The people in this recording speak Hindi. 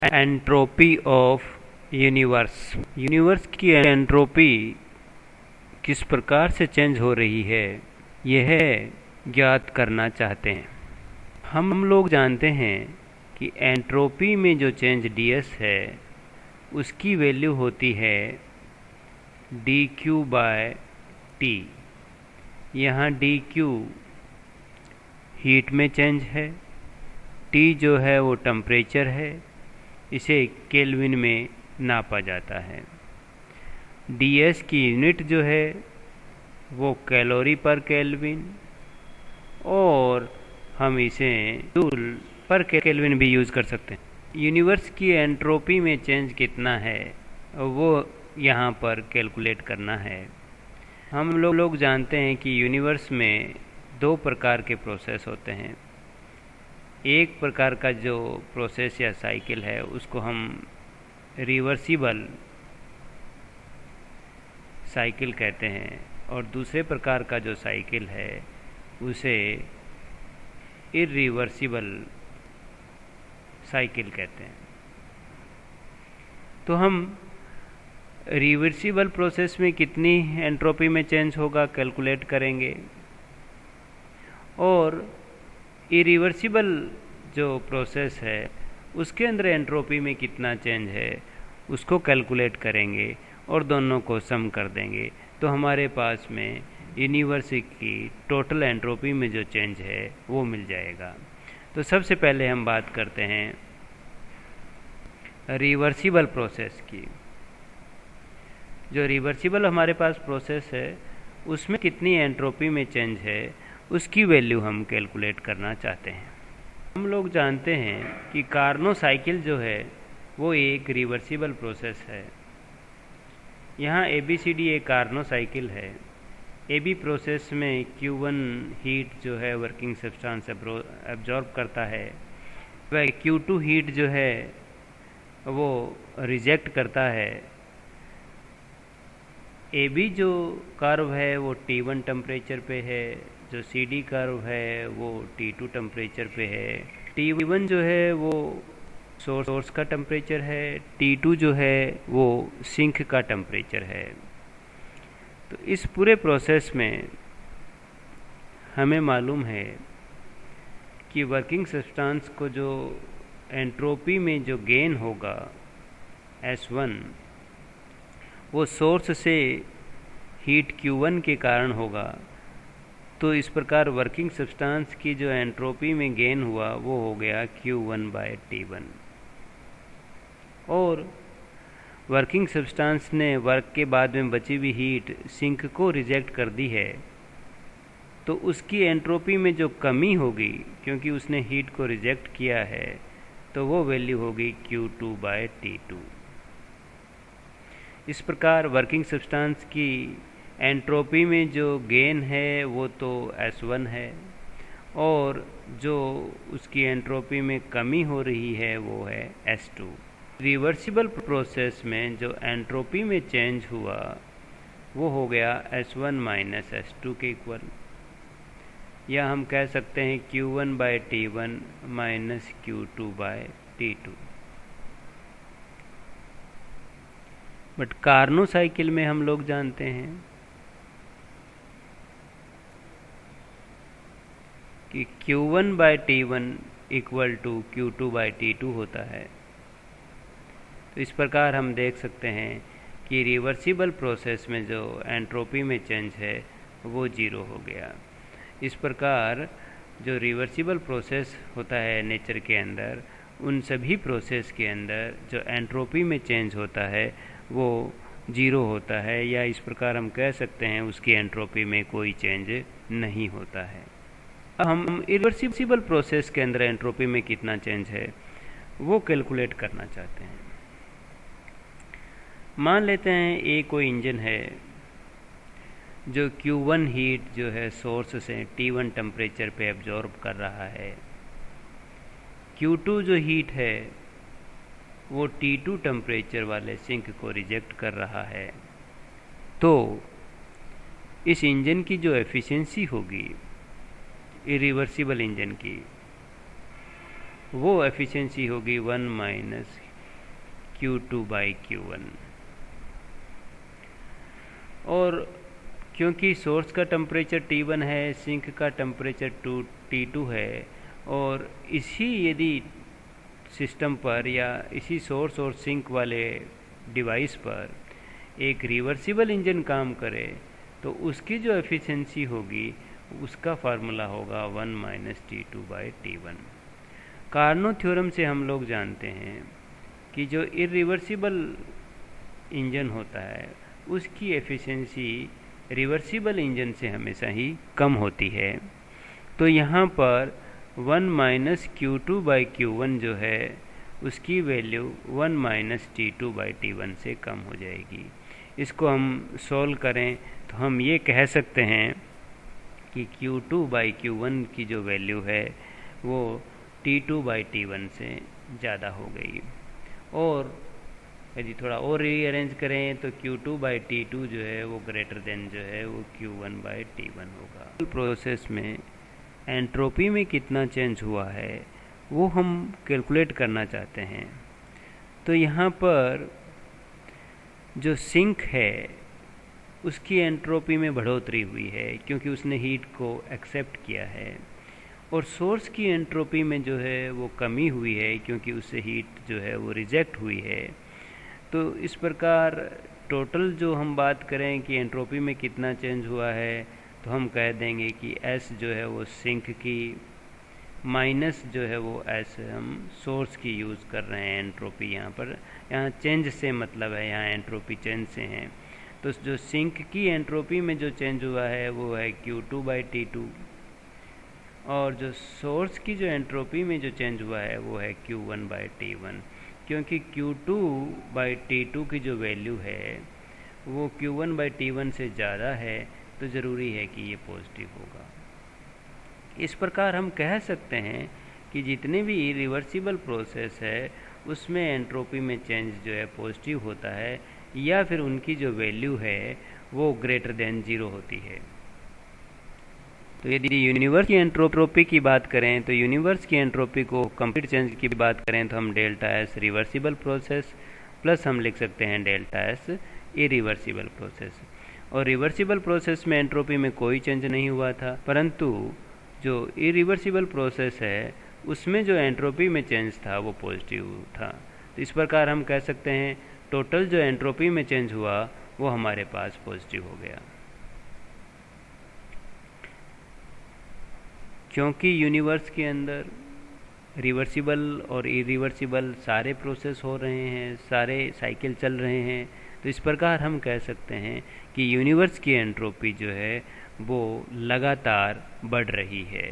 Entropy of universe. यूनिवर्स की एंट्रोपी किस प्रकार से चेंज हो रही है, यह ज्ञात करना चाहते हैं। हम लोग जानते हैं कि एंट्रोपी में जो चेंज ds है उसकी वैल्यू होती है dq/t। यहाँ dq हीट में चेंज है, T जो है वो टेम्परेचर है, इसे केल्विन में नापा जाता है। ds की यूनिट जो है वो कैलोरी पर केल्विन, और हम इसे जूल पर केल्विन भी यूज़ कर सकते हैं। यूनिवर्स की एंट्रोपी में चेंज कितना है वो यहाँ पर कैलकुलेट करना है। हम लोग जानते हैं कि यूनिवर्स में दो प्रकार के प्रोसेस होते हैं। एक प्रकार का जो प्रोसेस या साइकिल है उसको हम रिवर्सिबल साइकिल कहते हैं, और दूसरे प्रकार का जो साइकिल है उसे इरिवर्सिबल साइकिल कहते हैं। तो हम रिवर्सिबल प्रोसेस में कितनी एंट्रोपी में चेंज होगा कैलकुलेट करेंगे, और इरिवर्सिबल जो प्रोसेस है उसके अंदर एंट्रोपी में कितना चेंज है उसको कैलकुलेट करेंगे और दोनों को सम कर देंगे। तो हमारे पास में यूनिवर्स की टोटल एंट्रोपी में जो चेंज है वो मिल जाएगा। तो सबसे पहले हम बात करते हैं रिवर्सिबल प्रोसेस की। जो रिवर्सिबल हमारे पास प्रोसेस है उसमें कितनी एंट्रोपी में चेंज है उसकी वैल्यू हम कैलकुलेट करना चाहते हैं। हम लोग जानते हैं कि कार्नो साइकिल जो है वो एक रिवर्सिबल प्रोसेस है। यहाँ ABCD एक कार्नो साइकिल है। AB प्रोसेस में Q1 हीट जो है वर्किंग सब्सटेंस एब्जॉर्ब करता है, वह Q2 हीट जो है वो रिजेक्ट करता है। AB जो कर्व है वो T1 टेम्परेचर पे है, जो CD कर्व है वो T2 टेम्परेचर पे है। T1 जो है वो सोर्स का टेम्परेचर है, T2 जो है वो सिंक का टेम्परेचर है। तो इस पूरे प्रोसेस में हमें मालूम है कि वर्किंग सब्सटेंस को जो एंट्रोपी में जो गेन होगा S1 वो सोर्स से हीट Q1 के कारण होगा। तो इस प्रकार वर्किंग सब्सटेंस की जो एंट्रोपी में गेन हुआ वो हो गया Q1/T1, और वर्किंग सब्सटेंस ने वर्क के बाद में बची हुई हीट सिंक को रिजेक्ट कर दी है। तो उसकी एंट्रोपी में जो कमी होगी क्योंकि उसने हीट को रिजेक्ट किया है तो वो वैल्यू होगी Q2/T2। इस प्रकार वर्किंग सब्सटेंस की एंट्रोपी में जो गेन है वो तो S1 है, और जो उसकी एंट्रोपी में कमी हो रही है वो है S2। रिवर्सिबल प्रोसेस में जो एंट्रोपी में चेंज हुआ वो हो गया S1 - S2 के इक्वल, या हम कह सकते हैं Q1/T1 - Q2/T2। But Karnaugh cycle में हम लोग जानते हैं कि Q1/T1 = Q2/T2 होता है। तो इस प्रकार हम देख सकते हैं कि रिवर्सिबल प्रोसेस में जो एंट्रोपी में चेंज है वो 0 हो गया। इस प्रकार जो रिवर्सिबल प्रोसेस होता है नेचर के अंदर, उन सभी प्रोसेस के अंदर जो एंट्रोपी में चेंज होता है वो 0 होता है, या इस प्रकार हम कह सकते हैं उसकी एंट्रोपी में कोई चेंज नहीं होता है। अब हम इरिवर्सिबल प्रोसेस के अंदर एंट्रोपी में कितना चेंज है वो कैलकुलेट करना चाहते हैं। मान लेते हैं एक कोई इंजन है जो Q1 हीट जो है सोर्स से T1 टेम्परेचर पे एब्जॉर्ब कर रहा है। Q2 जो हीट है वो T2 टेम्परेचर वाले सिंक को रिजेक्ट कर रहा है। तो इस इंजन की जो एफिशिएंसी होगी इरिवर्सिबल इंजन की, वो एफिशिएंसी होगी 1 - Q2 बाई Q1। और क्योंकि सोर्स का टेम्परेचर T1 है, सिंक का टेम्परेचर T2 है, और इसी यदि सिस्टम पर या इसी सोर्स और सिंक वाले डिवाइस पर एक रिवर्सिबल इंजन काम करे तो उसकी जो एफिशिएंसी होगी उसका फार्मूला होगा 1 minus T2 by T1। Karnaugh theorem से हम लोग जानते हैं कि जो इरिवर्सिबल इंजन होता है उसकी एफिशिएंसी रिवर्सिबल इंजन से हमेशा ही कम होती है। तो यहाँ पर 1 माइनस Q2 बाई Q1 जो है उसकी value 1 minus T2 by T1 से कम हो जाएगी। इसको हम सॉल्व करें तो हम ये कह सकते हैं कि Q2 बाई Q1 की जो वैल्यू है वो T2 बाई T1 से ज़्यादा हो गई। और यदि थोड़ा और रीअरेंज करें तो Q2 बाई T2 जो है वो ग्रेटर देन जो है वो Q1 बाई T1 होगा। प्रोसेस में एंट्रोपी में कितना चेंज हुआ है वो हम कैलकुलेट करना चाहते हैं। तो यहाँ पर जो सिंक है उसकी एंट्रोपी में बढ़ोतरी हुई है क्योंकि उसने हीट को एक्सेप्ट किया है, और सोर्स की एंट्रोपी में जो है वो कमी हुई है क्योंकि उससे हीट जो है वो रिजेक्ट हुई है। तो इस प्रकार टोटल जो हम बात करें कि एंट्रोपी में कितना चेंज हुआ है तो हम कह देंगे कि S जो है वो सिंक की माइनस जो है वो S हम सोर्स की यूज़ कर रहे हैं एंट्रोपी यहाँ पर। यहाँ चेंज से मतलब है, यहाँ एंट्रोपी चेंज से हैं। तो जो सिंक की एंट्रोपी में जो चेंज हुआ है वो है Q2 बाई T2, और जो सोर्स की जो एंट्रोपी में जो चेंज हुआ है वो है Q1 बाई T1। क्योंकि Q2 बाई T2 की जो वैल्यू है वो Q1 बाई T1 से ज़्यादा है तो ज़रूरी है कि ये पॉजिटिव होगा। इस प्रकार हम कह सकते हैं कि जितने भी रिवर्सिबल प्रोसेस है उसमें एंट्रोपी में चेंज जो है पॉजिटिव होता है, या फिर उनकी जो वैल्यू है वो ग्रेटर देन 0 होती है। तो यदि यूनिवर्स की एंट्रोपी की बात करें तो यूनिवर्स की एंट्रोपी को कंप्लीट चेंज की बात करें तो हम delta S reversible process plus हम लिख सकते हैं डेल्टा एस इरिवर्सिबल प्रोसेस। और रिवर्सिबल प्रोसेस में एंट्रोपी में कोई चेंज नहीं हुआ था, परंतु जो इरिवर्सिबल प्रोसेस है उसमें जो एंट्रोपी में चेंज था वो पॉजिटिव था। तो इस प्रकार हम कह सकते हैं टोटल जो एंट्रोपी में चेंज हुआ वो हमारे पास पॉजिटिव हो गया। क्योंकि यूनिवर्स के अंदर रिवर्सिबल और इरिवर्सिबल सारे प्रोसेस हो रहे हैं, सारे साइकिल चल रहे हैं, तो इस प्रकार हम कह सकते हैं कि यूनिवर्स की एंट्रोपी जो है वो लगातार बढ़ रही है।